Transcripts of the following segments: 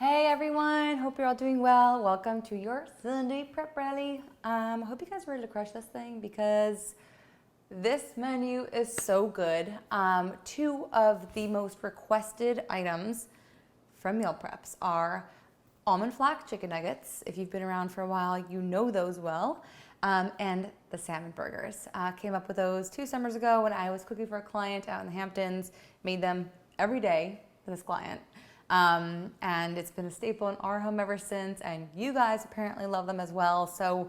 Hey everyone, hope you're all doing well. Welcome to your Sunday prep rally. I hope you guys are ready to crush this thing because this menu is so good. Two of the most requested items from meal preps are Almond-flax chicken nuggets. If you've been around for a while, you know those well. And the Salmon Burgers. Came up with those 2 summers ago when I was cooking for a client out in the Hamptons. Made them every day for this client. And it's been a staple in our home ever since, and you guys apparently love them as well. So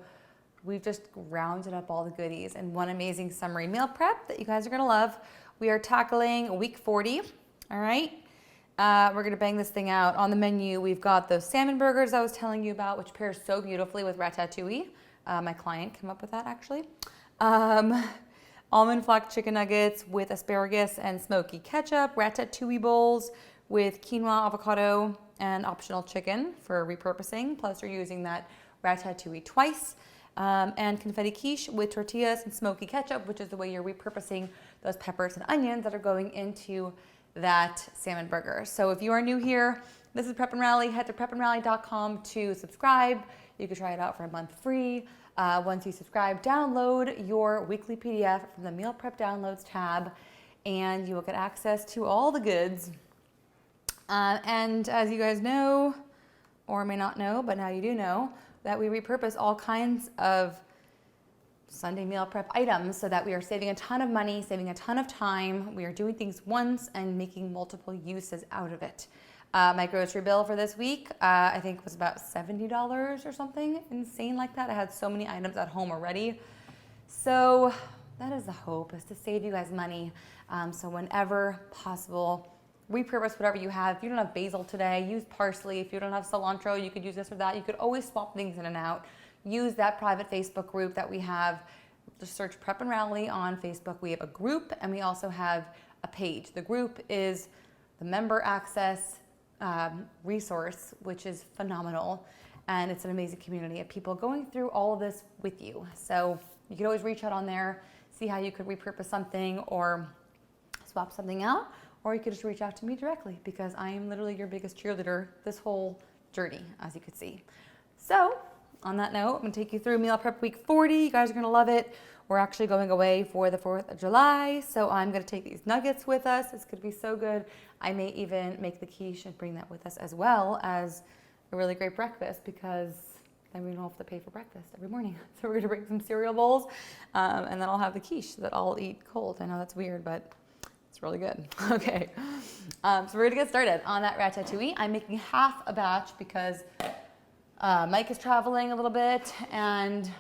we've just rounded up all the goodies in one amazing summary meal prep that you guys are gonna love. We are tackling week 40, all right? We're gonna bang this thing out. On the menu, we've got those salmon burgers I was telling you about, which pairs so beautifully with Ratatouille. My client came up with that actually. Almond-flax chicken nuggets with asparagus and smoky ketchup, Ratatouille bowls with quinoa, avocado, and optional chicken for repurposing. Plus, you're using that ratatouille twice. And confetti quiche with tortillas and smoky ketchup, which is the way you're repurposing those peppers and onions that are going into that salmon burger. So if you are new here, this is Prep and Rally. Head to prepandrally.com to subscribe. You can try it out for a month free. Once you subscribe, download your weekly PDF from the Meal Prep Downloads tab, and you will get access to all the goods. And as you guys know, or may not know, but now you do know, that we repurpose all kinds of Sunday meal prep items so that we are saving a ton of money, saving a ton of time. We are doing things once and making multiple uses out of it. My grocery bill for this week, I think was about $70 or something insane like that. I had so many items at home already. So that is the hope, is to save you guys money. So whenever possible, repurpose whatever you have. If you don't have basil today, use parsley. If you don't have cilantro, you could use this or that. You could always swap things in and out. Use that private Facebook group that we have. Just search Prep and Rally on Facebook. We have a group and we also have a page. The group is the member access resource, which is phenomenal. And it's an amazing community of people going through all of this with you. So you could always reach out on there, see how you could repurpose something or swap something out. Or you could just reach out to me directly because I am literally your biggest cheerleader this whole journey, as you could see. So on that note, I'm gonna take you through meal prep week 40. You guys are gonna love it. We're actually going away for the 4th of July. So I'm gonna take these nuggets with us. It's gonna be so good. I may even make the quiche and bring that with us as well as a really great breakfast because then we don't have to pay for breakfast every morning. So we're gonna bring some cereal bowls and then I'll have the quiche that I'll eat cold. I know that's weird, but it's really good. Okay, so we're gonna get started on that ratatouille. I'm making half a batch because Mike is traveling a little bit and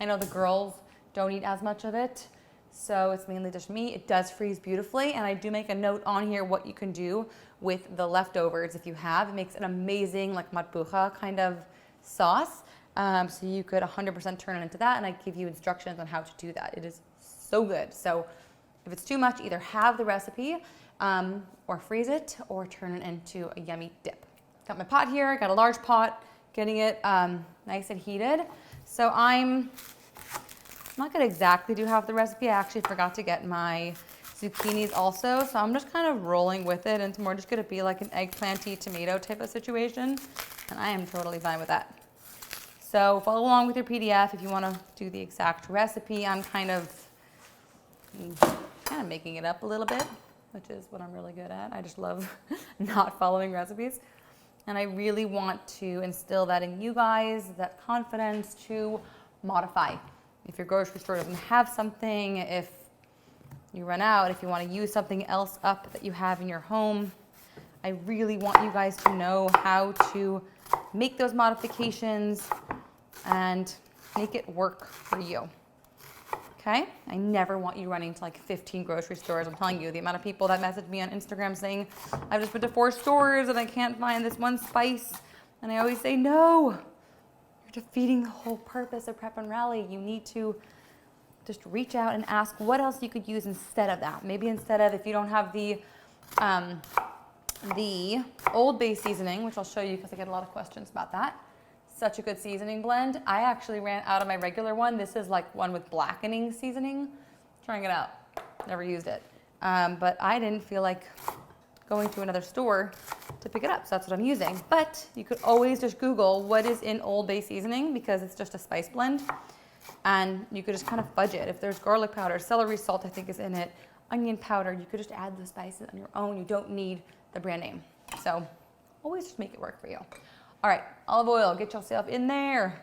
I know the girls don't eat as much of it. So it's mainly just me. It does freeze beautifully. And I do make a note on here what you can do with the leftovers if you have. It makes an amazing like matbucha kind of sauce. So you could 100% turn it into that. And I give you instructions on how to do that. It is so good. So if it's too much, either have the recipe or freeze it or turn it into a yummy dip. Got my pot here, got a large pot, getting it nice and heated. So I'm not gonna exactly do half the recipe. I actually forgot to get my zucchinis also. So I'm just kind of rolling with it and it's more just gonna be like an eggplanty tomato type of situation. And I am totally fine with that. So follow along with your PDF if you wanna do the exact recipe. I'm kind of making it up a little bit, which is what I'm really good at. I just love not following recipes. And I really want to instill that in you guys, that confidence to modify. If your grocery store doesn't have something, if you run out, if you want to use something else up that you have in your home, I really want you guys to know how to make those modifications and make it work for you. Okay? I never want you running to like 15 grocery stores. I'm telling you, the amount of people that message me on Instagram saying, I've just been to 4 stores and I can't find this one spice. And I always say, no, you're defeating the whole purpose of Prep and Rally. You need to just reach out and ask what else you could use instead of that. Maybe instead of, if you don't have the Old Bay seasoning, which I'll show you because I get a lot of questions about that. Such a good seasoning blend. I actually ran out of my regular one. This is like one with blackening seasoning. Trying it out. Never used it. But I didn't feel like going to another store to pick it up. So that's what I'm using. But you could always just Google what is in Old Bay seasoning, because it's just a spice blend. And you could just kind of budget. If there's garlic powder, celery salt I think is in it, onion powder, you could just add those spices on your own. You don't need the brand name. So always just make it work for you. All right, olive oil, get yourself in there.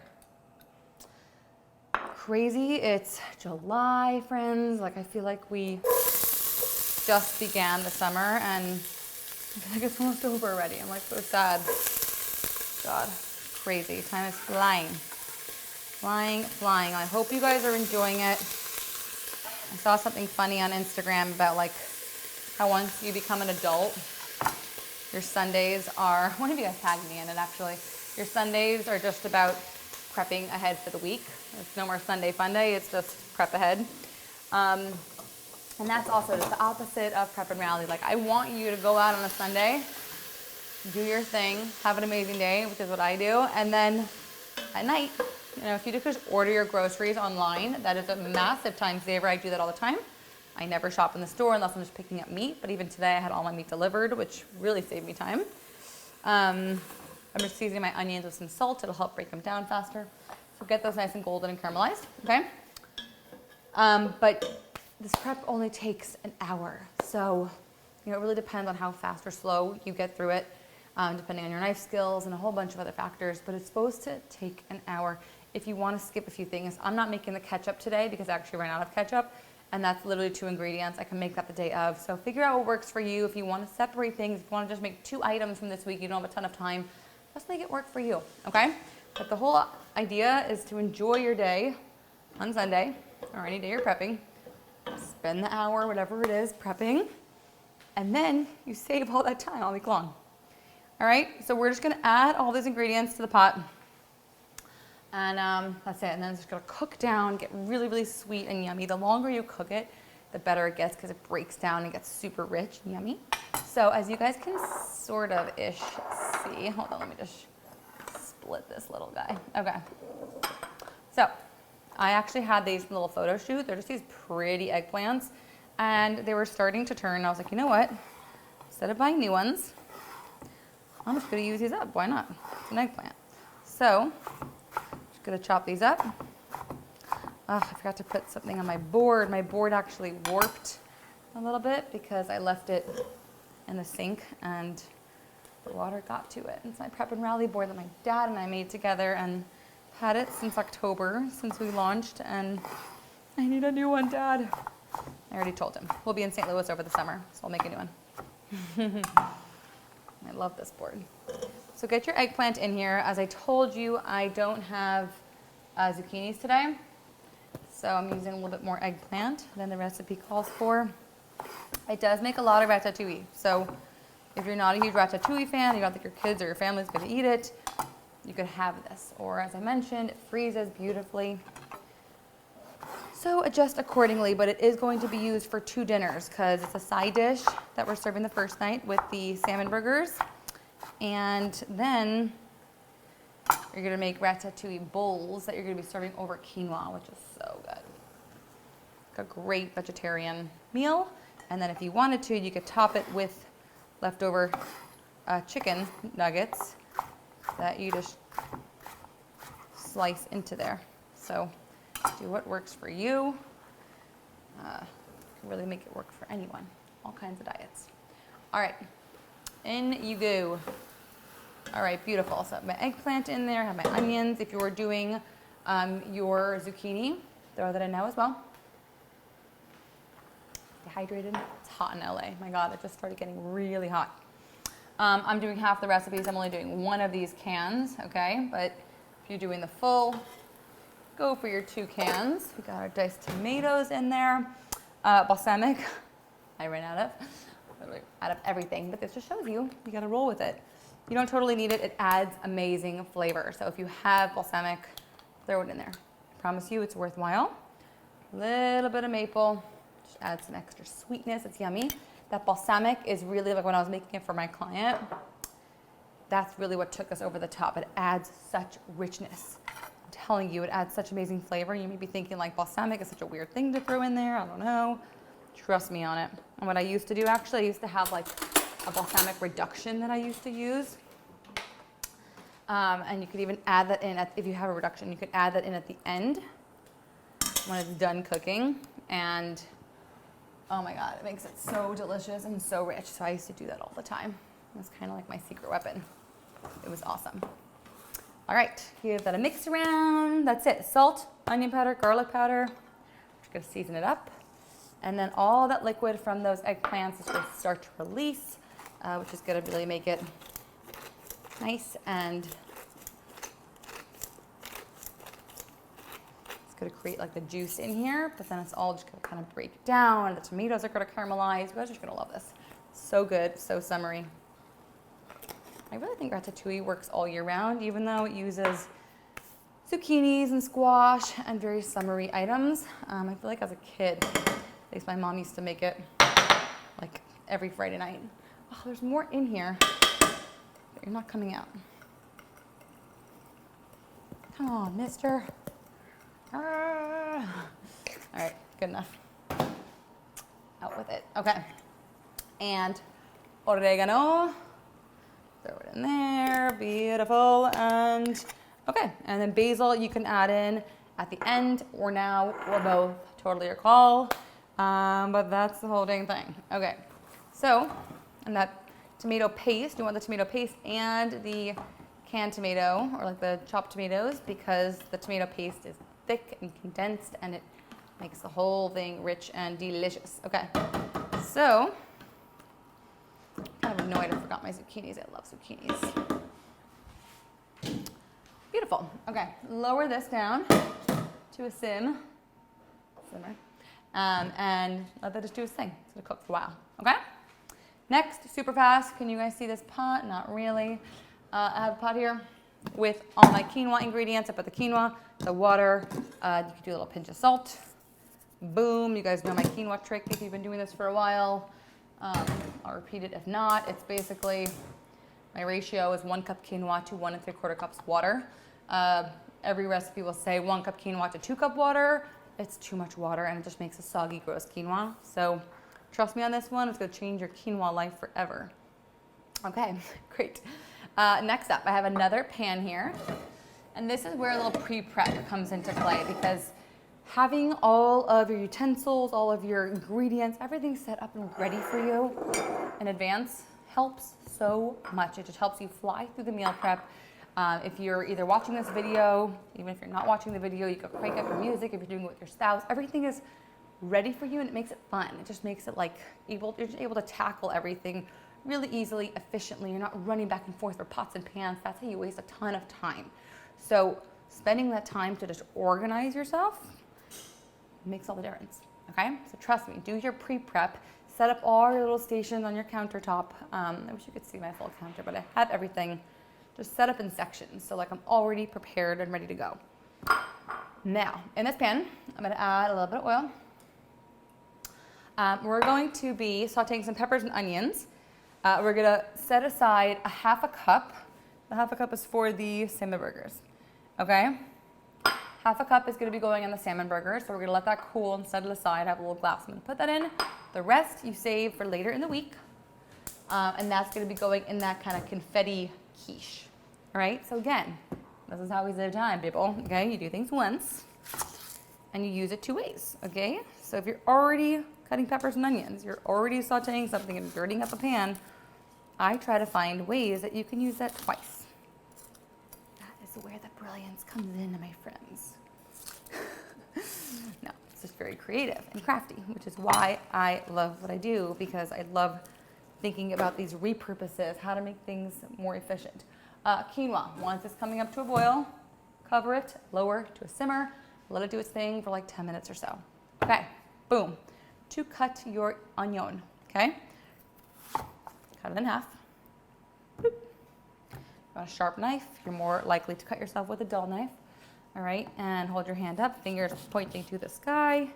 Crazy, it's July, friends. Like, I feel like we just began the summer and I feel like it's almost over already. I'm like so sad. God, crazy. Time is flying. Flying, flying. I hope you guys are enjoying it. I saw something funny on Instagram about like how once you become an adult, your Sundays are, one of you guys tagged me in it actually, your Sundays are just about prepping ahead for the week. It's no more Sunday fun day, it's just prep ahead. And that's also just the opposite of prep and rally. Like, I want you to go out on a Sunday, do your thing, have an amazing day, which is what I do, and then at night, you know, if you just order your groceries online, that is a massive time saver. I do that all the time. I never shop in the store unless I'm just picking up meat, but even today I had all my meat delivered, which really saved me time. I'm just seasoning my onions with some salt. It'll help break them down faster. So get those nice and golden and caramelized, okay? But this prep only takes an hour. So, you know, it really depends on how fast or slow you get through it, depending on your knife skills and a whole bunch of other factors, but it's supposed to take an hour. If you want to skip a few things, I'm not making the ketchup today because I actually ran out of ketchup, and that's literally 2 ingredients. I can make that the day of. So figure out what works for you. If you want to separate things, if you want to just make 2 items from this week, you don't have a ton of time, just make it work for you, okay? But the whole idea is to enjoy your day on Sunday or any day you're prepping. Spend the hour, whatever it is, prepping, and then you save all that time all week long. All right, so we're just gonna add all these ingredients to the pot, and that's it. And then it's just gonna cook down, get really, really sweet and yummy. The longer you cook it, the better it gets because it breaks down and gets super rich and yummy. So as you guys can sort of ish see, hold on, let me just split this little guy. Okay, so I actually had these little photo shoot. They're just these pretty eggplants, and they were starting to turn. I was like, you know what? Instead of buying new ones, I'm just gonna use these up. Why not? It's an eggplant. So, just gonna chop these up. Oh, I forgot to put something on my board. My board actually warped a little bit because I left it in the sink and the water got to it. It's my prep and rally board that my dad and I made together and had it since October, since we launched, and I need a new one, Dad. I already told him. We'll be in St. Louis over the summer, so I'll make a new one. I love this board. So get your eggplant in here. As I told you, I don't have zucchinis today, so I'm using a little bit more eggplant than the recipe calls for. It does make a lot of ratatouille, so if you're not a huge ratatouille fan, you don't think your kids or your family's gonna eat it, you could have this. Or as I mentioned, it freezes beautifully. So adjust accordingly, but it is going to be used for 2 dinners because it's a side dish that we're serving the first night with the salmon burgers. And then you're gonna make ratatouille bowls that you're gonna be serving over quinoa, which is so good. Like a great vegetarian meal. And then if you wanted to, you could top it with leftover chicken nuggets that you just slice into there. So do what works for you. Can really make it work for anyone, all kinds of diets. All right, in you go. All right, beautiful. So I have my eggplant in there, I have my onions. If you're doing your zucchini, throw that in now as well. Dehydrated. It's hot in LA. My God, it just started getting really hot. I'm doing half the recipes. I'm only doing 1 of these cans, okay? But if you're doing the full, go for your 2 cans. We got our diced tomatoes in there. Balsamic, I ran out of everything, but this just shows you gotta roll with it. You don't totally need it. It adds amazing flavor. So if you have balsamic, throw it in there. I promise you it's worthwhile. A little bit of maple, just add some extra sweetness. It's yummy. That balsamic is really, like when I was making it for my client, that's really what took us over the top. It adds such richness. I'm telling you, it adds such amazing flavor. You may be thinking like balsamic is such a weird thing to throw in there. I don't know. Trust me on it. And what I used to do, actually, I used to have like a balsamic reduction that I used to use. And you could even add that in, if you have a reduction, you could add that in at the end when it's done cooking. And oh my God, it makes it so delicious and so rich. So I used to do that all the time. It was kind of like my secret weapon. It was awesome. All right, give that a mix around. That's it. Salt, onion powder, garlic powder. Just gonna season it up. And then all that liquid from those eggplants is gonna start to release, which is gonna really make it nice, and it's gonna create like the juice in here, but then it's all just gonna kind of break down. The tomatoes are gonna caramelize. You guys are just gonna love this. So good, so summery. I really think ratatouille works all year round, even though it uses zucchinis and squash and very summery items. I feel like as a kid, at least my mom used to make it like every Friday night. Oh, there's more in here. You're not coming out. Come on, mister. All right, good enough. Out with it. Okay. And oregano. Throw it in there. Beautiful. And okay. And then basil you can add in at the end or now or both. Totally your call. But that's the whole dang thing. Okay. So, and that tomato paste, you want the tomato paste and the canned tomato, or like the chopped tomatoes, because the tomato paste is thick and condensed and it makes the whole thing rich and delicious. Okay, so, kind of annoyed I forgot my zucchinis. I love zucchinis. Beautiful. Okay, lower this down to a simmer, and let that just do its thing. It's gonna cook for a while, okay? Next, super fast, can you guys see this pot? Not really. I have a pot here with all my quinoa ingredients. I put the quinoa, the water, you can do a little pinch of salt. Boom, you guys know my quinoa trick if you've been doing this for a while. I'll repeat it if not. It's basically, my ratio is 1 cup quinoa to 1 3/4 cups water. Every recipe will say 1 cup quinoa to 2 cup water. It's too much water and it just makes a soggy, gross quinoa. So trust me on this one, it's gonna change your quinoa life forever. Okay, great. Next up, I have another pan here. And this is where a little pre-prep comes into play, because having all of your utensils, all of your ingredients, everything set up and ready for you in advance helps so much. It just helps you fly through the meal prep. If you're either watching this video, even if you're not watching the video, you can crank up your music. If you're doing it with your spouse, everything is ready for you and it makes it fun. It just makes it like you're just able to tackle everything really easily, efficiently. You're not running back and forth for pots and pans. That's how you waste a ton of time. So spending that time to just organize yourself makes all the difference, okay? So trust me, do your pre-prep, set up all your little stations on your countertop. I wish you could see my full counter, but I have everything just set up in sections. So like I'm already prepared and ready to go. Now, in this pan, I'm gonna add a little bit of oil. We're going to be sauteing some peppers and onions. We're gonna set aside a 1/2 cup. The 1/2 cup is for the salmon burgers, okay? 1/2 cup is gonna be going in the salmon burgers, so we're gonna let that cool and set it aside. I have a little glass, I'm gonna put that in. The rest you save for later in the week, and that's gonna be going in that kind of confetti quiche, all right? So again, this is how we save time, people, okay? You do things once, and you use it 2 ways, okay? So if you're already cutting peppers and onions, you're already sauteing something and dirtying up a pan, I try to find ways that you can use that twice. That is where the brilliance comes in, my friends. No, it's just very creative and crafty, which is why I love what I do, because I love thinking about these repurposes, how to make things more efficient. Quinoa, once it's coming up to a boil, cover it, lower to a simmer, let it do its thing for like 10 minutes or so. Okay, boom. To cut your onion, okay? Cut it in half. Boop. You want a sharp knife, you're more likely to cut yourself with a dull knife. All right, and hold your hand up, fingers pointing to the sky.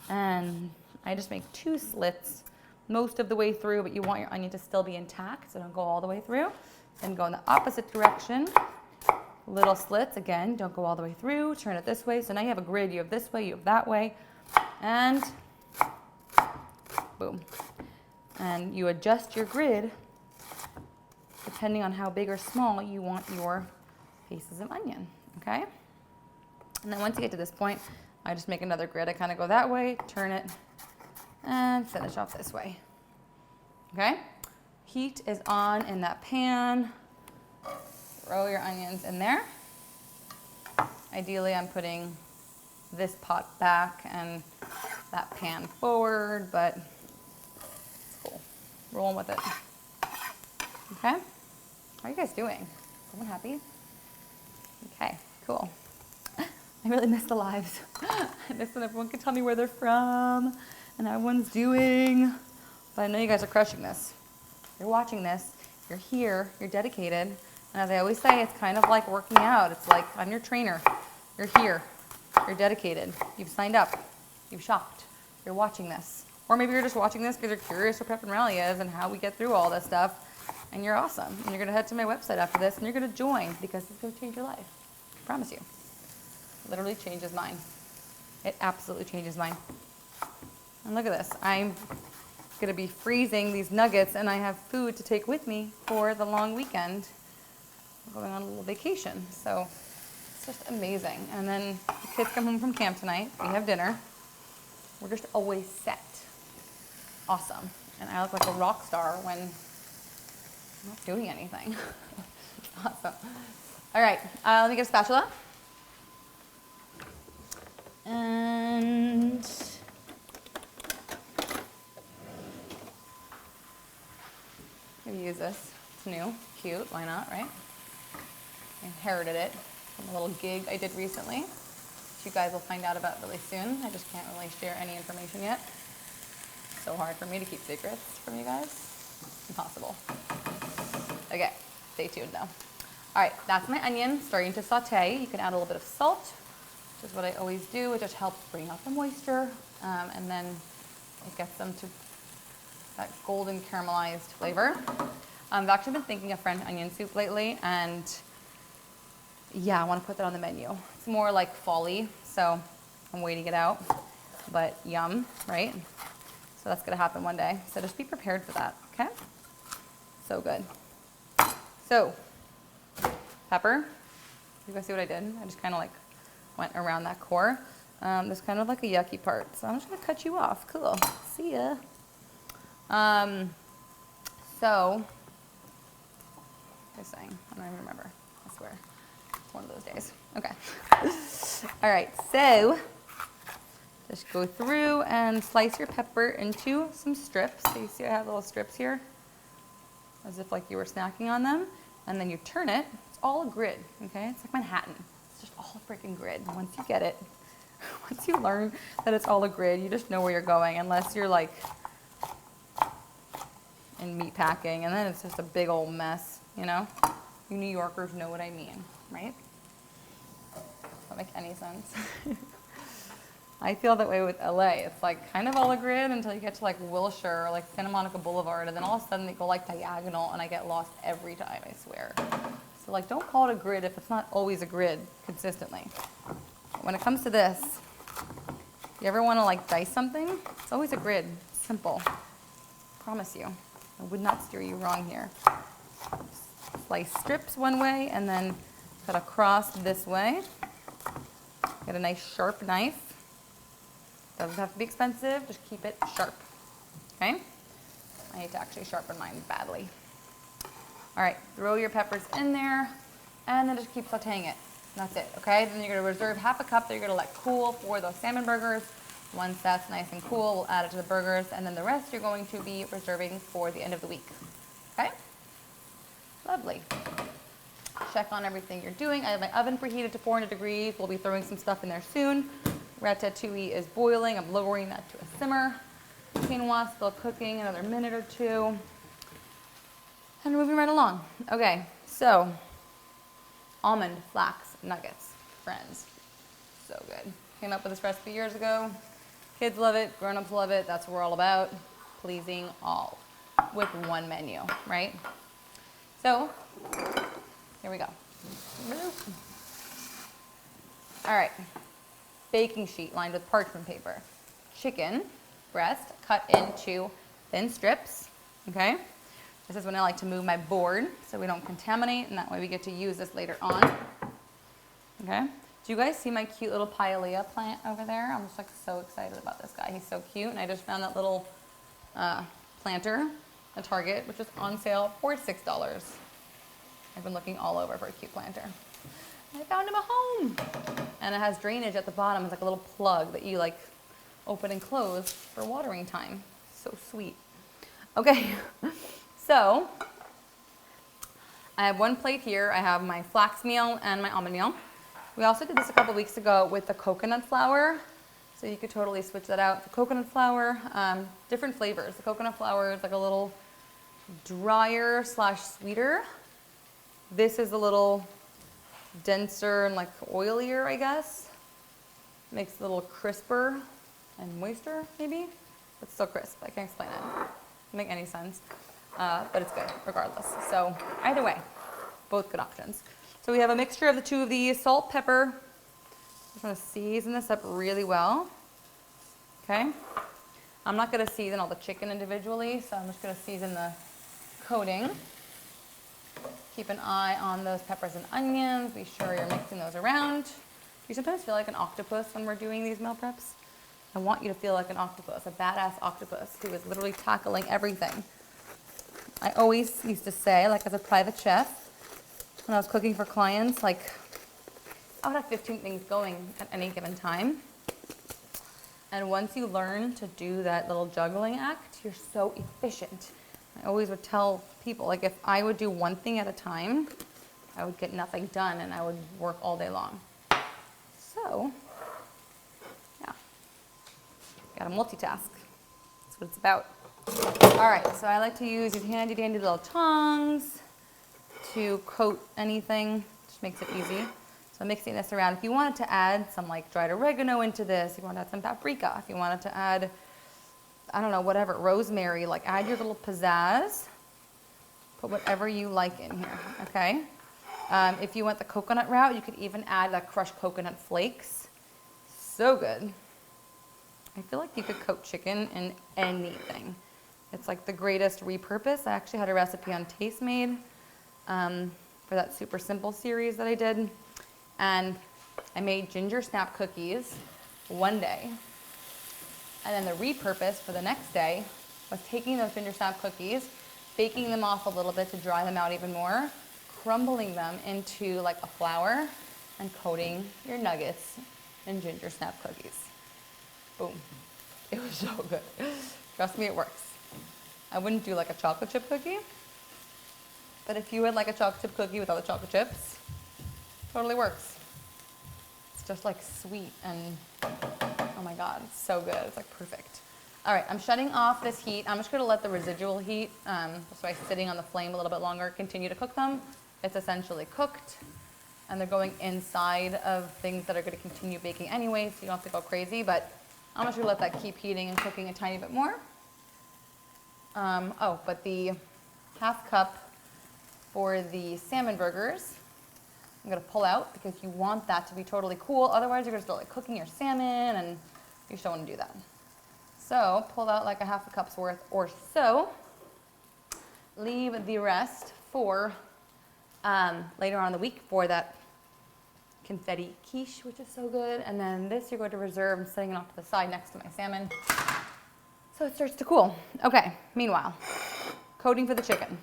And I just make 2 slits most of the way through, but you want your onion to still be intact, so don't go all the way through. Then go in the opposite direction. Little slits, again, don't go all the way through, turn it this way. So now you have a grid, you have this way, you have that way, and boom. And you adjust your grid depending on how big or small you want your pieces of onion, okay? And then once you get to this point, I just make another grid. I kind of go that way, turn it, and finish off this way, okay? Heat is on in that pan. Throw your onions in there. Ideally, I'm putting this pot back and that pan forward, but it's cool. Rolling with it. Okay? How are you guys doing? Everyone happy? Okay, cool. I really miss the lives. I miss when everyone can tell me where they're from and how everyone's doing. But I know you guys are crushing this. You're watching this, you're here, you're dedicated. And as I always say, it's kind of like working out. It's like I'm your trainer. You're here, you're dedicated. You've signed up, you've shopped, you're watching this. Or maybe you're just watching this because you're curious what Pep and Rally is and how we get through all this stuff. And you're awesome. And you're gonna head to my website after this and you're gonna join because it's gonna change your life. I promise you. It literally changes mine. It absolutely changes mine. And look at this. I'm gonna be freezing these nuggets and I have food to take with me for the long weekend. I'm going on a little vacation. So it's just amazing. And then the kids come home from camp tonight. We have dinner. We're just always set. Awesome. And I look like a rock star when I'm not doing anything. Awesome. All right, let me get a spatula. And maybe use this. It's new, cute, why not, right? I inherited it from a little gig I did recently, which you guys will find out about really soon. I just can't really share any information yet. It's so hard for me to keep secrets from you guys. Impossible. Okay, stay tuned though. All right, that's my onion starting to saute. You can add a little bit of salt, which is what I always do. It just helps bring out the moisture, and then it gets them to that golden caramelized flavor. I've actually been thinking of French onion soup lately, and yeah, I want to put that on the menu. It's more like fall-y, so I'm waiting it out, but yum, right? So that's gonna happen one day. So just be prepared for that, okay? So good. So, pepper. You guys see what I did? I just kind of like went around that core. There's kind of like a yucky part, so I'm just gonna cut you off. Cool. See ya. So, what was I saying? I don't even remember. I swear. One of those days. Okay. All right. So, just go through and slice your pepper into some strips. So you see I have little strips here, as if like you were snacking on them. And then you turn it. It's all a grid. Okay. It's like Manhattan. It's just all a freaking grid. Once you get it, once you learn that it's all a grid, you just know where you're going. Unless you're like in meat packing, and then it's just a big old mess, you know? You New Yorkers know what I mean, right? Doesn't make any sense. I feel that way with LA. It's like kind of all a grid until you get to like Wilshire or like Santa Monica Boulevard, and then all of a sudden they go like diagonal and I get lost every time, I swear. So like don't call it a grid if it's not always a grid consistently. When it comes to this, you ever want to like dice something? It's always a grid. Simple. Promise you. I would not steer you wrong here. Slice strips one way and then cut across this way. Get a nice sharp knife. Doesn't have to be expensive, just keep it sharp. Okay? I need to actually sharpen mine badly. All right, throw your peppers in there and then just keep sauteing it. That's it, okay? Then you're gonna reserve half a cup that you're gonna let cool for those salmon burgers. Once that's nice and cool, we'll add it to the burgers, and then the rest you're going to be reserving for the end of the week. Okay? Lovely. Check on everything you're doing. I have my oven preheated to 400 degrees. We'll be throwing some stuff in there soon. Ratatouille is boiling. I'm lowering that to a simmer. Quinoa still cooking, another minute or two. And we're moving right along. Okay, so almond-flax nuggets, friends. So good. Came up with this recipe years ago. Kids love it, grown-ups love it. That's what we're all about, pleasing all with one menu, right? So, here we go. All right, baking sheet lined with parchment paper. Chicken breast cut into thin strips, okay? This is when I like to move my board so we don't contaminate, and that way we get to use this later on, okay? Do you guys see my cute little Pyalea plant over there? I'm just like so excited about this guy. He's so cute, and I just found that little planter at Target, which is on sale for $6. I've been looking all over for a cute planter. I found him a home. And it has drainage at the bottom. It's like a little plug that you like open and close for watering time. So sweet. Okay, so I have one plate here. I have my flax meal and my almond meal. We also did this a couple weeks ago with the coconut flour. So you could totally switch that out. The coconut flour, different flavors. The coconut flour is like a little drier / sweeter. This is a little denser and like oilier, I guess. Makes it a little crisper and moister, maybe. But still crisp. I can't explain it. Doesn't make any sense. But it's good, regardless. So either way, both good options. So we have a mixture of the two of these, salt, pepper. Just want to season this up really well. Okay. I'm not going to season all the chicken individually, so I'm just going to season the coating. Keep an eye on those peppers and onions. Be sure you're mixing those around. Do you sometimes feel like an octopus when we're doing these meal preps? I want you to feel like an octopus, a badass octopus who is literally tackling everything. I always used to say, like as a private chef, when I was cooking for clients, like I would have 15 things going at any given time. And once you learn to do that little juggling act, you're so efficient. I always would tell people, like if I would do one thing at a time, I would get nothing done and I would work all day long. So, yeah, gotta multitask. That's what it's about. All right, so I like to use these handy dandy little tongs to coat anything, which makes it easy. So I'm mixing this around. If you wanted to add some like dried oregano into this, if you want to add some paprika, if you wanted to add, I don't know, whatever, rosemary, like add your little pizzazz. Put whatever you like in here, okay? If you want the coconut route, you could even add like crushed coconut flakes. So good. I feel like you could coat chicken in anything. It's like the greatest repurpose. I actually had a recipe on Taste Made for that super simple series that I did. And I made ginger snap cookies one day. And then the repurpose for the next day was taking those ginger snap cookies, baking them off a little bit to dry them out even more, crumbling them into like a flour, and coating your nuggets in ginger snap cookies. Boom. It was so good. Trust me, it works. I wouldn't do like a chocolate chip cookie, but if you had like a chocolate chip cookie with all the chocolate chips, totally works. It's just like sweet and oh my God, it's so good. It's like perfect. All right, I'm shutting off this heat. I'm just gonna let the residual heat, just by sitting on the flame a little bit longer, continue to cook them. It's essentially cooked and they're going inside of things that are gonna continue baking anyway, so you don't have to go crazy, but I'm just gonna let that keep heating and cooking a tiny bit more. But the half cup for the salmon burgers, I'm gonna pull out because you want that to be totally cool. Otherwise you're gonna start like cooking your salmon and you just don't wanna do that. So pull out like a half a cup's worth or so. Leave the rest for later on in the week for that confetti quiche, which is so good. And then this you're going to reserve. I'm setting it off to the side next to my salmon. So it starts to cool. Okay, meanwhile, coating for the chicken.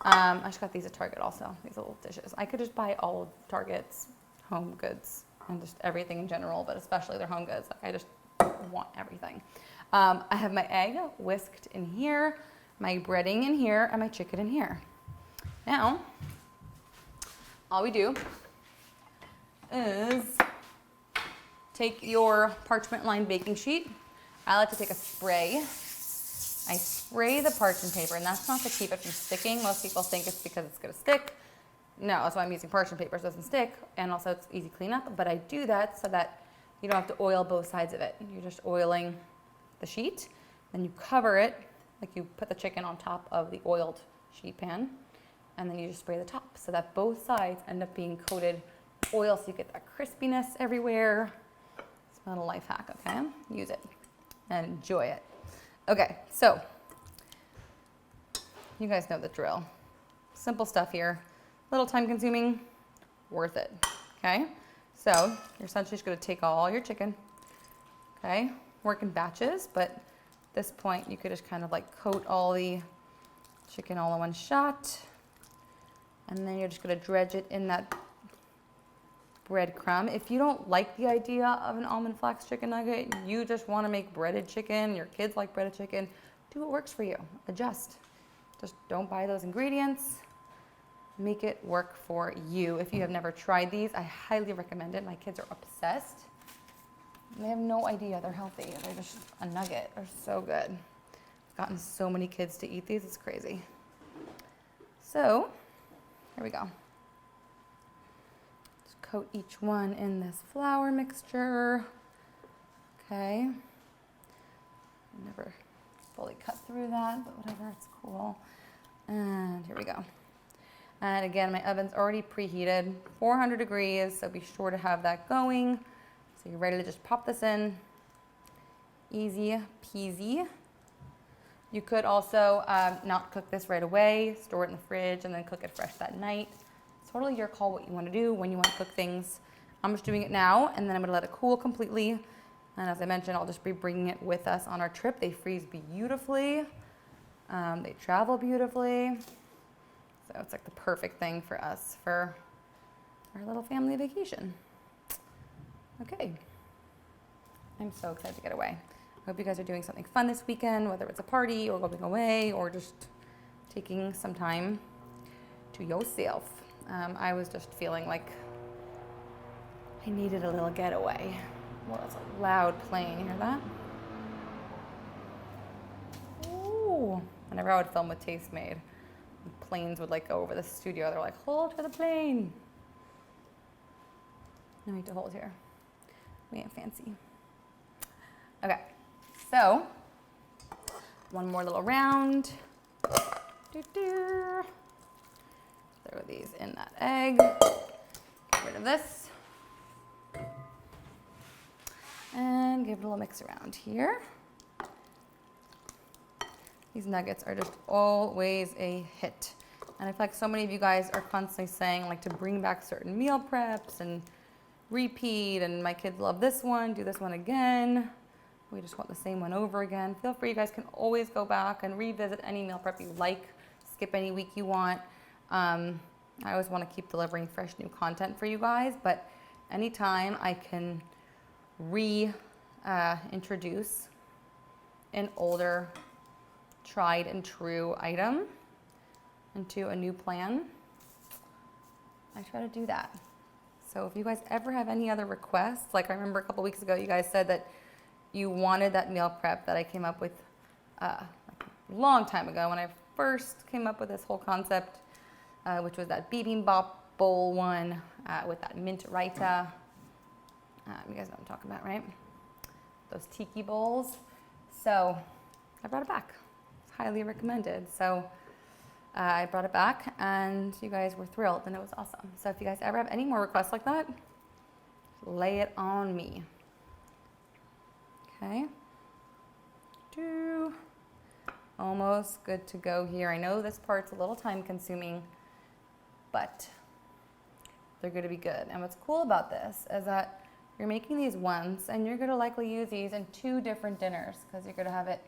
I just got these at Target also, these little dishes. I could just buy all of Target's home goods and just everything in general, but especially their home goods. Like I just want everything. I have my egg whisked in here, my breading in here, and my chicken in here. Now, all we do is take your parchment lined baking sheet. I like to take a spray. I spray the parchment paper, and that's not to keep it from sticking. Most people think it's because it's gonna stick. No, that's why I'm using parchment paper, so it doesn't stick, and also it's easy cleanup, but I do that so that you don't have to oil both sides of it. You're just oiling the sheet, then you cover it, like you put the chicken on top of the oiled sheet pan, and then you just spray the top so that both sides end up being coated with oil so you get that crispiness everywhere. It's not a life hack, okay? Use it and enjoy it. Okay, so you guys know the drill. Simple stuff here. Little time consuming, worth it. Okay, so you're essentially just gonna take all your chicken. Okay, work in batches, but at this point you could just kind of like coat all the chicken all in one shot. And then you're just gonna dredge it in that breadcrumb. If you don't like the idea of an almond-flax chicken nugget, you just wanna make breaded chicken, your kids like breaded chicken, do what works for you, adjust. Just don't buy those ingredients. Make it work for you. If you have never tried these, I highly recommend it. My kids are obsessed. They have no idea they're healthy. They're just a nugget. They're so good. I've gotten so many kids to eat these. It's crazy. So, here we go. Just coat each one in this flour mixture. Okay. Never fully cut through that, but whatever, it's cool. And here we go. And again, my oven's already preheated, 400 degrees, so be sure to have that going. So you're ready to just pop this in. Easy peasy. You could also not cook this right away, store it in the fridge, and then cook it fresh that night. It's totally your call what you want to do, when you want to cook things. I'm just doing it now, and then I'm going to let it cool completely. And as I mentioned, I'll just be bringing it with us on our trip. They freeze beautifully. They travel beautifully. So it's like the perfect thing for us for our little family vacation. Okay. I'm so excited to get away. I hope you guys are doing something fun this weekend, whether it's a party or going away or just taking some time to yourself. I was just feeling like I needed a little getaway. Well, it's a loud plane. You hear that? Ooh. Whenever I would film with Taste Made, planes would like go over the studio. They're like, hold for the plane. No need to hold here. We ain't fancy. Okay, so one more little round. Throw these in that egg. Get rid of this. And give it a little mix around here. These nuggets are just always a hit. And I feel like so many of you guys are constantly saying like to bring back certain meal preps and repeat, and my kids love this one, do this one again. We just want the same one over again. Feel free, you guys can always go back and revisit any meal prep you like, skip any week you want. I always want to keep delivering fresh new content for you guys, but anytime I can reintroduce an older tried and true item into a new plan, I try to do that. So if you guys ever have any other requests, like I remember a couple weeks ago you guys said that you wanted that meal prep that I came up with like a long time ago when I first came up with this whole concept, which was that bibimbap bowl one with that mint raita. You guys know what I'm talking about, right? Those tiki bowls. So I brought it back. It's highly recommended. So I brought it back and you guys were thrilled and it was awesome. So if you guys ever have any more requests like that, lay it on me. Okay. Almost good to go here. I know this part's a little time consuming, but they're going to be good. And what's cool about this is that you're making these once and you're going to likely use these in 2 different dinners because you're going to have it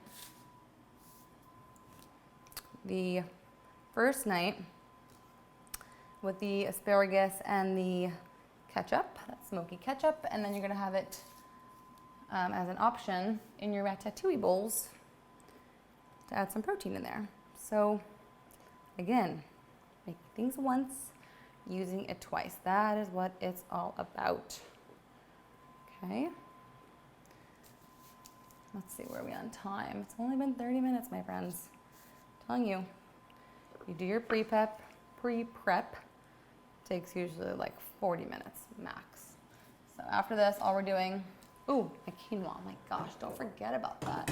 the first night with the asparagus and the ketchup, that smoky ketchup, and then you're going to have it as an option in your ratatouille bowls to add some protein in there. So again, making things once, using it twice. That is what it's all about. Okay. Let's see, where are we on time? It's only been 30 minutes, my friends. I'm telling you, you do your pre-prep, takes usually like 40 minutes max. So after this, all we're doing, ooh, my quinoa, my gosh, don't forget about that.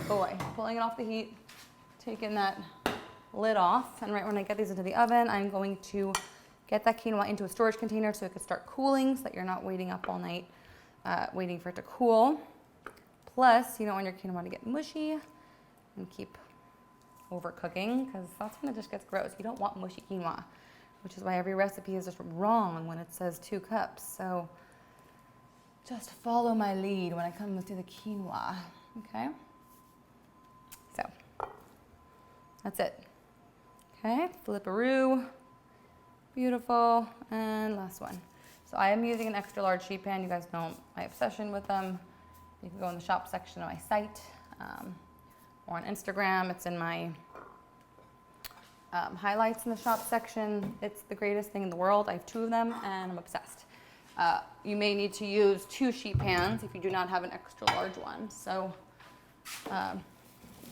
Boy, pulling it off the heat, taking that lid off, and right when I get these into the oven, I'm going to get that quinoa into a storage container so it can start cooling so that you're not waiting up all night waiting for it to cool. Plus, you don't want your quinoa to get mushy, and keep overcooking, because that's when it just gets gross. You don't want mushy quinoa, which is why every recipe is just wrong when it says 2 cups. So just follow my lead when it comes to the quinoa, okay? So that's it. Okay, flipperoo, beautiful, and last one. So I am using an extra large sheet pan. You guys know my obsession with them. You can go in the shop section of my site or on Instagram. It's in my highlights in the shop section. It's the greatest thing in the world. I have 2 of them and I'm obsessed. You may need to use 2 sheet pans if you do not have an extra large one. So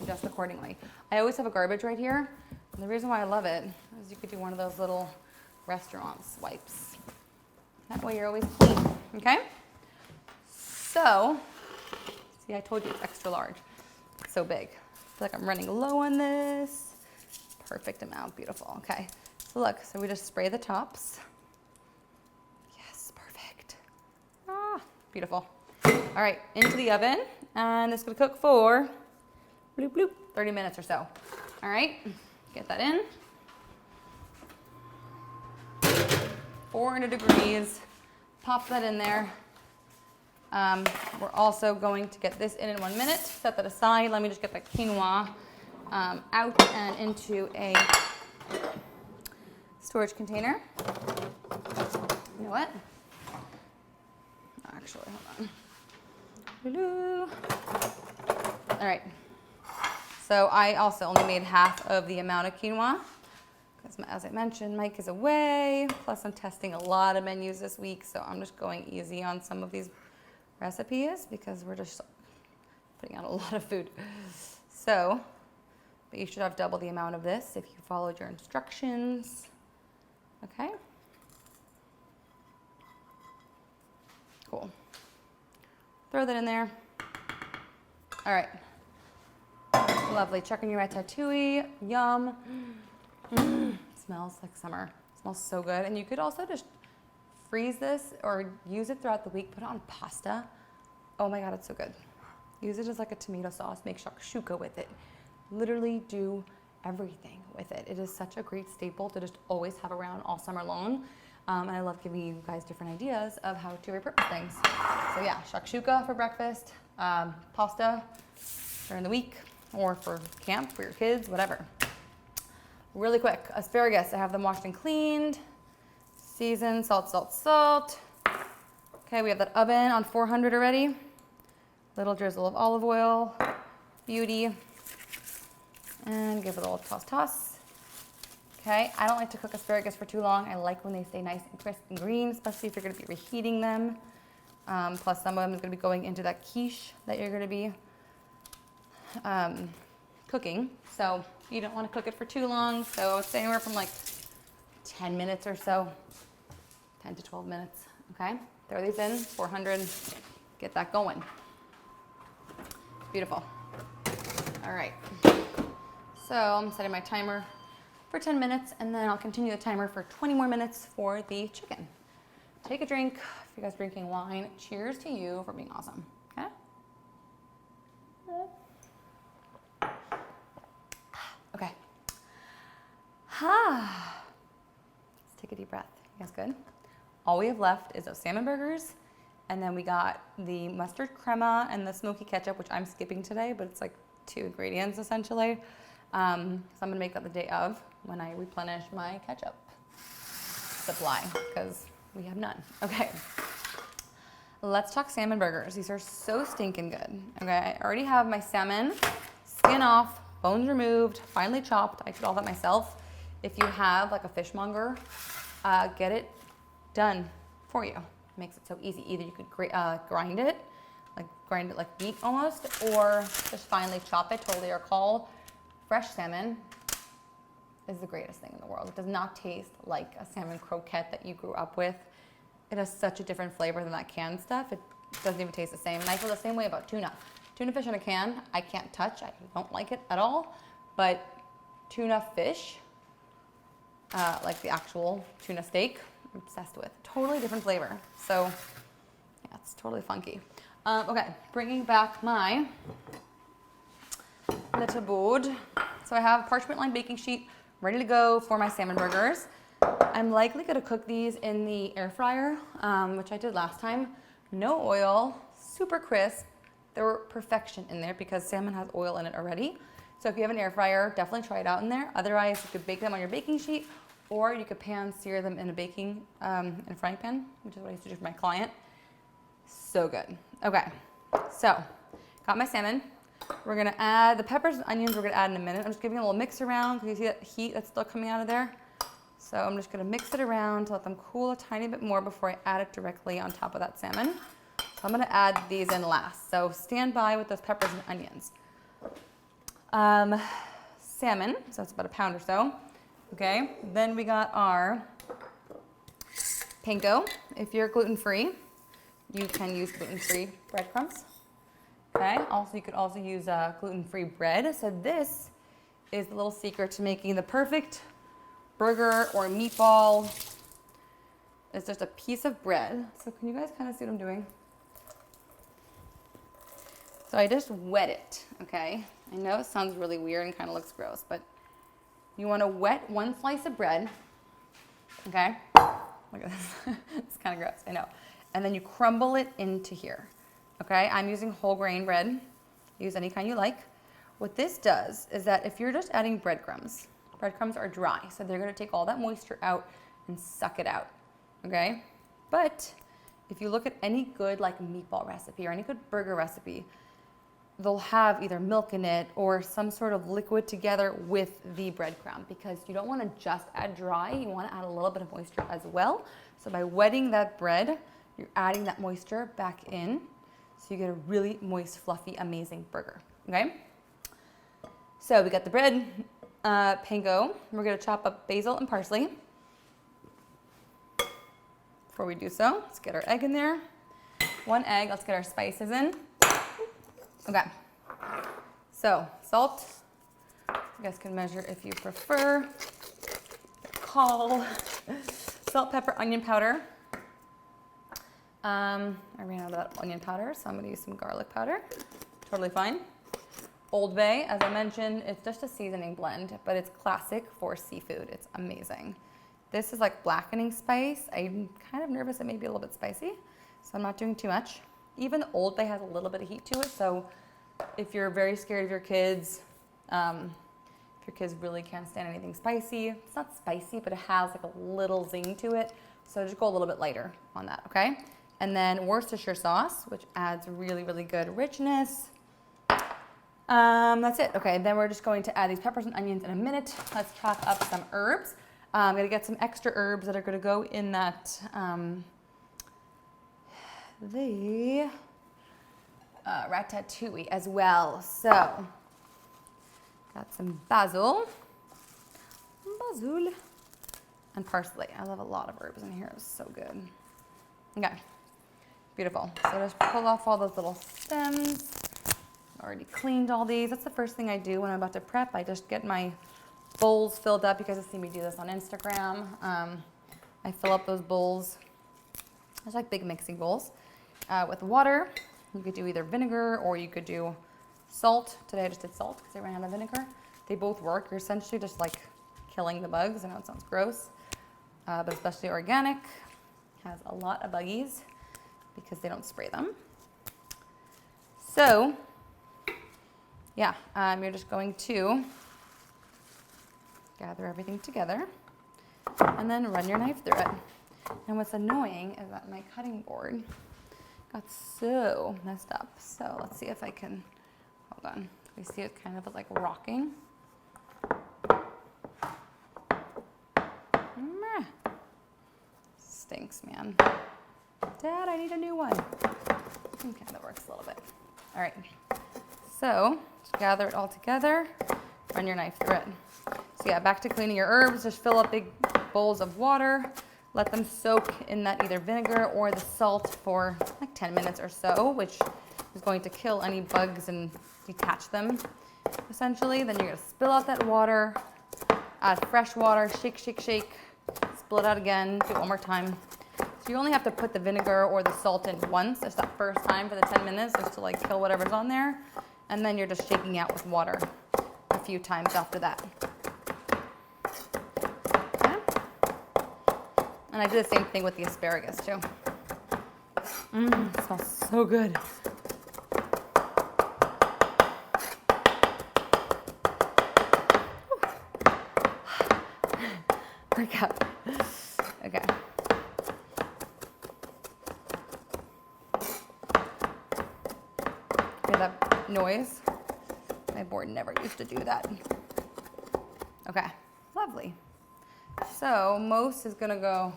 adjust accordingly. I always have a garbage right here. And the reason why I love it is you could do one of those little restaurant swipes. That way you're always clean, okay? So, see, I told you it's extra large. It's so big. I feel like I'm running low on this. Perfect amount, beautiful, okay. So look, so we just spray the tops. Yes, perfect. Ah, beautiful. All right, into the oven, and it's gonna cook for bloop, bloop, 30 minutes or so. All right, get that in. 400 degrees, pop that in there. We're also going to get this in 1 minute. Set that aside. Let me just get the quinoa out and into a storage container. You know what? Actually, hold on. All right. So I also only made half of the amount of quinoa. As I mentioned, Mike is away, plus I'm testing a lot of menus this week, so I'm just going easy on some of these recipes because we're just putting out a lot of food. So, but you should have double the amount of this if you followed your instructions. Okay? Cool. Throw that in there. All right. Lovely. Checking your ratatouille. Yum. Smells like summer. Smells so good. And you could also just freeze this or use it throughout the week. Put it on pasta. Oh my God, it's so good. Use it as like a tomato sauce. Make shakshuka with it. Literally do everything with it. It is such a great staple to just always have around all summer long. And I love giving you guys different ideas of how to repurpose things. So yeah, shakshuka for breakfast, pasta during the week, or for camp for your kids, whatever. Really quick, asparagus. I have them washed and cleaned. Seasoned, salt, salt, salt. Okay, we have that oven on 400 already. Little drizzle of olive oil. Beauty. And give it a little toss, toss. Okay, I don't like to cook asparagus for too long. I like when they stay nice and crisp and green, especially if you're gonna be reheating them. Plus some of them is gonna be going into that quiche that you're gonna be cooking. So you don't want to cook it for too long. So it's anywhere from like 10 minutes or so, 10 to 12 minutes. Okay, throw these in, 400, get that going. Beautiful. All right. So I'm setting my timer for 10 minutes and then I'll continue the timer for 20 more minutes for the chicken. Take a drink. If you guys are drinking wine, cheers to you for being awesome. Okay. Okay. Let's take a deep breath. You guys good? All we have left is those salmon burgers, and then we got the mustard crema and the smoky ketchup, which I'm skipping today, but it's like 2 ingredients essentially. So I'm gonna make that the day of when I replenish my ketchup supply, because we have none. Okay. Let's talk salmon burgers. These are so stinking good. Okay, I already have my salmon, skin off, bones removed, finely chopped. I did all that myself. If you have like a fishmonger, get it done for you. It makes it so easy. Either you could grind it like meat almost, or just finely chop it, totally your call. Fresh salmon is the greatest thing in the world. It does not taste like a salmon croquette that you grew up with. It has such a different flavor than that canned stuff. It doesn't even taste the same. And I feel the same way about tuna. Tuna fish in a can, I can't touch. I don't like it at all. But tuna fish, like the actual tuna steak, I'm obsessed with. Totally different flavor. So yeah, it's totally funky. Okay, bringing back my little board. So I have parchment lined baking sheet ready to go for my salmon burgers. I'm likely gonna cook these in the air fryer, which I did last time. No oil, super crisp. They were perfection in there because salmon has oil in it already. So if you have an air fryer, definitely try it out in there. Otherwise, you could bake them on your baking sheet, or you could pan sear them in a baking, in a frying pan, which is what I used to do for my client. So good. Okay, so got my salmon. We're gonna add the peppers and onions. We're gonna add in a minute. I'm just giving a little mix around. You see that heat that's still coming out of there? So I'm just gonna mix it around to let them cool a tiny bit more before I add it directly on top of that salmon. So I'm gonna add these in last. So stand by with those peppers and onions. Salmon, so it's about a pound or so. Okay, then we got our panko. If you're gluten-free, you can use gluten-free breadcrumbs. Okay, also you could also use gluten-free bread. So this is the little secret to making the perfect burger or meatball. It's just a piece of bread. So can you guys kind of see what I'm doing? So I just wet it, okay? I know it sounds really weird and kind of looks gross, but you want to wet one slice of bread, okay? Look at this, it's kind of gross, I know. And then you crumble it into here, okay? I'm using whole grain bread. Use any kind you like. What this does is that if you're just adding breadcrumbs are dry, so they're gonna take all that moisture out and suck it out, okay? But if you look at any good like meatball recipe or any good burger recipe, they'll have either milk in it or some sort of liquid together with the breadcrumb, because you don't want to just add dry, you want to add a little bit of moisture as well. So by wetting that bread, you're adding that moisture back in, so you get a really moist, fluffy, amazing burger, okay? So we got the bread, panko. We're going to chop up basil and parsley. Before we do so, let's get our egg in there. One egg, let's get our spices in. Okay, so salt, you guys can measure if you prefer. Call. Salt, pepper, onion powder. I ran out of that onion powder, so I'm gonna use some garlic powder. Totally fine. Old Bay, as I mentioned, it's just a seasoning blend, but it's classic for seafood. It's amazing. This is like blackening spice. I'm kind of nervous it may be a little bit spicy, so I'm not doing too much. Even Old Bay has a little bit of heat to it, so if you're very scared of your kids, if your kids really can't stand anything spicy, it's not spicy, but it has like a little zing to it, so just go a little bit lighter on that, okay? And then Worcestershire sauce, which adds really, really good richness. That's it. Okay, then we're just going to add these peppers and onions in a minute. Let's chop up some herbs. I'm gonna get some extra herbs that are gonna go in that, the ratatouille as well. So, got some basil, and parsley. I love a lot of herbs in here. It's so good. Okay, beautiful. So just pull off all those little stems. Already cleaned all these. That's the first thing I do when I'm about to prep. I just get my bowls filled up. You guys have seen me do this on Instagram. I fill up those bowls. It's like big mixing bowls with water. You could do either vinegar or you could do salt. Today I just did salt because I ran out of vinegar. They both work. You're essentially just like killing the bugs. I know it sounds gross, but especially organic has a lot of buggies because they don't spray them. So yeah, you're just going to gather everything together and then run your knife through it. And what's annoying is that my cutting board got so messed up. So let's see if I can, hold on. We see it kind of like rocking. Stinks, man. Dad, I need a new one. Okay, that works a little bit. All right, so just gather it all together, run your knife through it. So yeah, back to cleaning your herbs. Just fill up big bowls of water. Let them soak in that either vinegar or the salt for like 10 minutes or so, which is going to kill any bugs and detach them, essentially. Then you're gonna spill out that water, add fresh water, shake, shake, shake, spill it out again, do it one more time. So you only have to put the vinegar or the salt in once, just that first time for the 10 minutes, just to like kill whatever's on there. And then you're just shaking out with water few times after that. Okay. And I do the same thing with the asparagus too. It smells so good. Workout. Okay. Hear that noise? My board never used to do that. Okay, lovely. So most is gonna go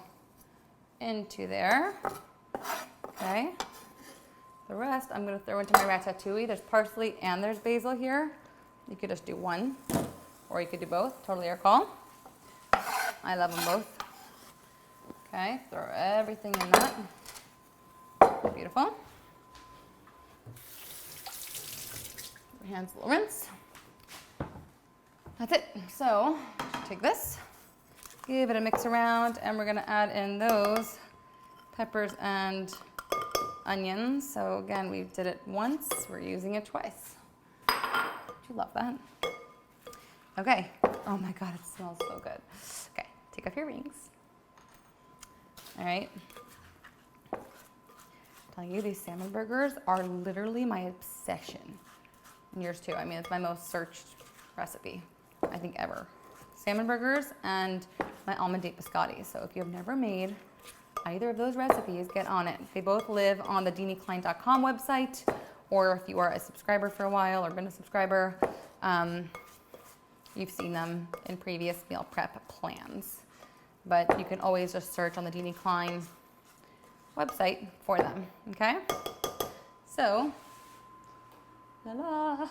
into there. Okay. The rest I'm gonna throw into my ratatouille. There's parsley and there's basil here. You could just do one, or you could do both. Totally your call. I love them both. Okay, throw everything in that. Beautiful. Your hands a little rinse. That's it. So take this, give it a mix around, and we're gonna add in those peppers and onions. So again, we did it once, we're using it twice. Don't you love that? Okay. Oh my God, it smells so good. Okay, take off your rings. All right. Tell you, these salmon burgers are literally my obsession. And yours too. I mean, it's my most searched recipe, I think, ever. Salmon burgers and my almond date biscotti. So if you have never made either of those recipes, get on it. They both live on the DiniKlein.com website, or if you are a subscriber for a while or been a subscriber, you've seen them in previous meal prep plans. But you can always just search on the Dini Klein website for them, okay? So, la-la.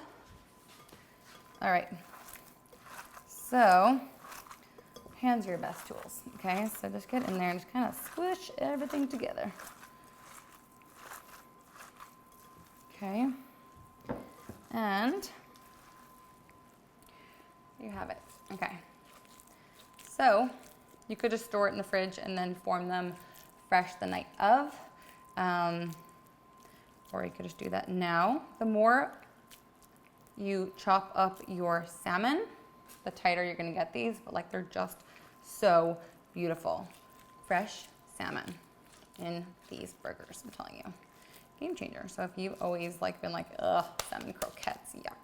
All right. So, hands are your best tools, okay? So just get in there and just kind of squish everything together. Okay. And you have it. Okay. So you could just store it in the fridge and then form them fresh the night of. Or you could just do that now. The more you chop up your salmon, the tighter you're gonna get these, but like they're just so beautiful. Fresh salmon in these burgers, I'm telling you. Game changer. So if you've always been like, ugh, salmon croquettes, yuck.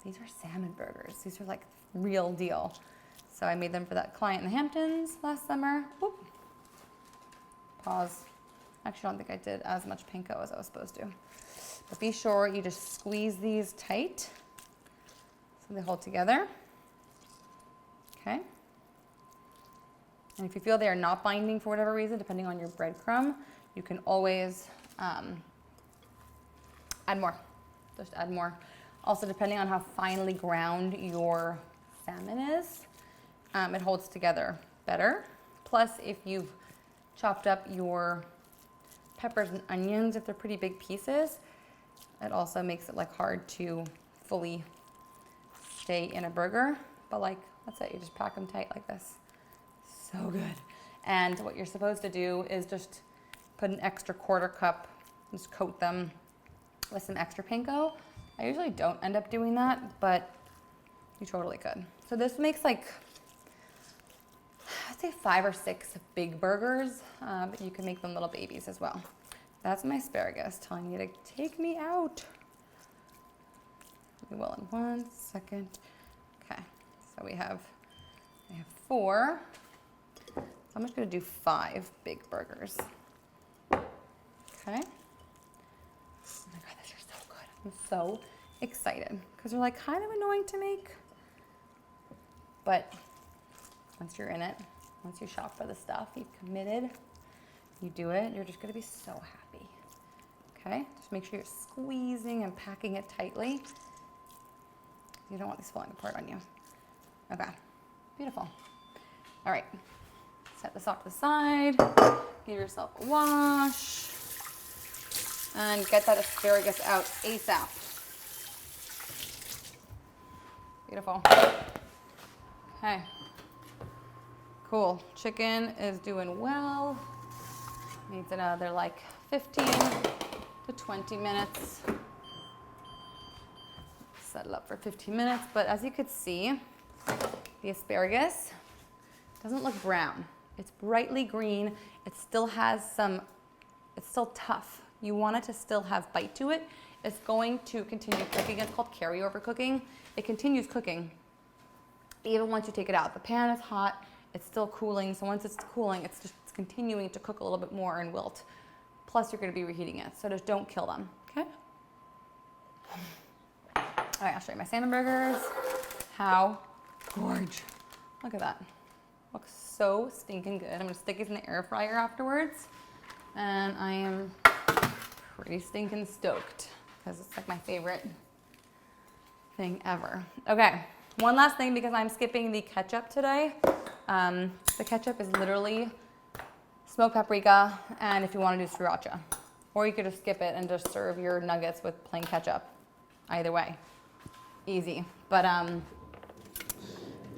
These are salmon burgers. These are like real deal. So I made them for that client in the Hamptons last summer. Whoop. Pause. Actually, I don't think I did as much panko as I was supposed to. But be sure you just squeeze these tight so they hold together. Okay. And if you feel they are not binding for whatever reason, depending on your breadcrumb, you can always add more. Just add more. Also, depending on how finely ground your salmon is, it holds together better. Plus, if you've chopped up your peppers and onions, if they're pretty big pieces, it also makes it like hard to fully stay in a burger. But like, that's it, you just pack them tight like this. So good. And what you're supposed to do is just put an extra quarter cup, just coat them with some extra panko. I usually don't end up doing that, but you totally could. So this makes like, I'd say 5 or 6 big burgers, but you can make them little babies as well. That's my asparagus telling me to take me out. We will in 1 second. Okay, so I have 4. So I'm just gonna do 5 big burgers. Okay. Oh my God, these are so good. I'm so excited because they're like kind of annoying to make, but once you're in it, once you shop for the stuff, you've committed, you do it, you're just gonna be so happy. Okay, just make sure you're squeezing and packing it tightly. You don't want these falling apart on you. Okay, beautiful. All right, set this off to the side, give yourself a wash, and get that asparagus out ASAP. Beautiful. Okay. Cool. Chicken is doing well. Needs another like 15 to 20 minutes. set it up for 15 minutes. But as you could see, the asparagus doesn't look brown. It's brightly green. It still has it's still tough. You want it to still have bite to it. It's going to continue cooking. It's called carryover cooking. It continues cooking even once you take it out. The pan is hot. It's still cooling. So once it's cooling, it's continuing to cook a little bit more and wilt. Plus, you're going to be reheating it. So just don't kill them. Okay? All right, I'll show you my salmon burgers. How gorge. Look at that. Looks so stinking good. I'm going to stick these in the air fryer afterwards. And I am pretty stinking stoked because it's like my favorite thing ever. Okay, one last thing because I'm skipping the ketchup today. The ketchup is literally smoked paprika, and if you want to do sriracha. Or you could just skip it and just serve your nuggets with plain ketchup. Either way, easy. But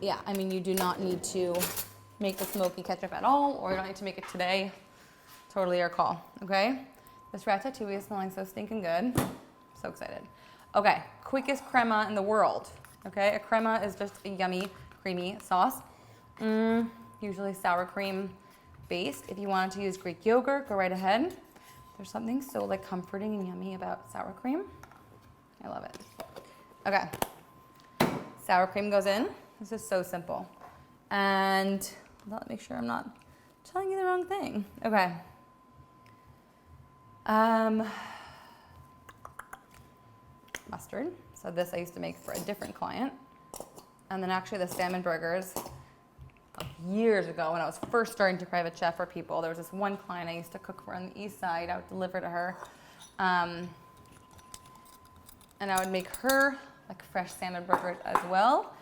yeah, I mean, you do not need to make the smoky ketchup at all, or you don't need to make it today. Totally your call, okay? This ratatouille is smelling so stinking good. So excited. Okay, quickest crema in the world, okay? A crema is just a yummy, creamy sauce. Usually sour cream based. If you wanted to use Greek yogurt, go right ahead. There's something so like comforting and yummy about sour cream. I love it. Okay, sour cream goes in. This is so simple. And let me make sure I'm not telling you the wrong thing. Okay. Mustard. So this I used to make for a different client. And then actually the salmon burgers, like years ago when I was first starting to private chef for people, there was this one client I used to cook for on the east side. I would deliver to her. And I would make her like fresh salmon burgers as well.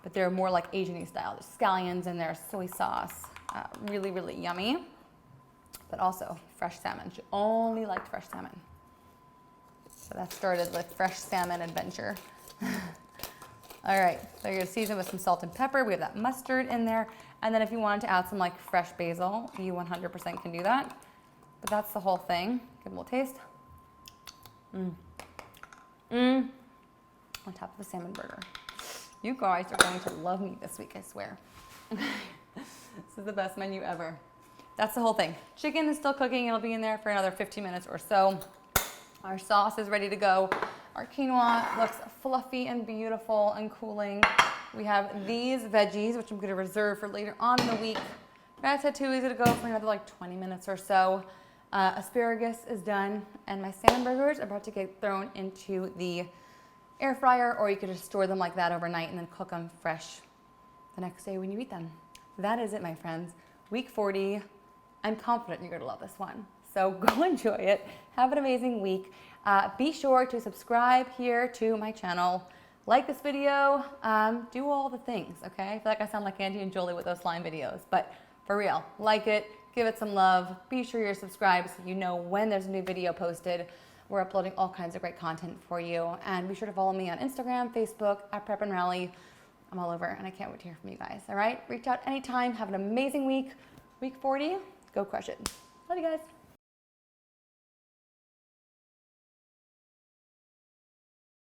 But they're more like Asian-y style. There's scallions in there, soy sauce. Really, really yummy. But also fresh salmon. She only liked fresh salmon. So that started with fresh salmon adventure. All right, so you're gonna season with some salt and pepper. We have that mustard in there. And then if you wanted to add some like fresh basil, you 100% can do that. But that's the whole thing. Give it a little taste. On top of a salmon burger. You guys are going to love me this week, I swear. This is the best menu ever. That's the whole thing. Chicken is still cooking. It'll be in there for another 15 minutes or so. Our sauce is ready to go. Our quinoa looks fluffy and beautiful and cooling. We have these veggies, which I'm going to reserve for later on in the week. Ratatouille is going to go for another like 20 minutes or so. Asparagus is done. And my salmon burgers are about to get thrown into the air fryer, or you could just store them like that overnight and then cook them fresh the next day when you eat them. That is it, my friends. Week 40. I'm confident you're going to love this one. So go enjoy it. Have an amazing week. Be sure to subscribe here to my channel. Like this video. Do all the things, okay? I feel like I sound like Andy and Jolie with those slime videos. But for real, like it. Give it some love. Be sure you're subscribed so you know when there's a new video posted. We're uploading all kinds of great content for you. And be sure to follow me on Instagram, Facebook, at Prep and Rally. I'm all over, and I can't wait to hear from you guys, all right? Reach out anytime. Have an amazing week. Week 40, go crush it. Love you guys.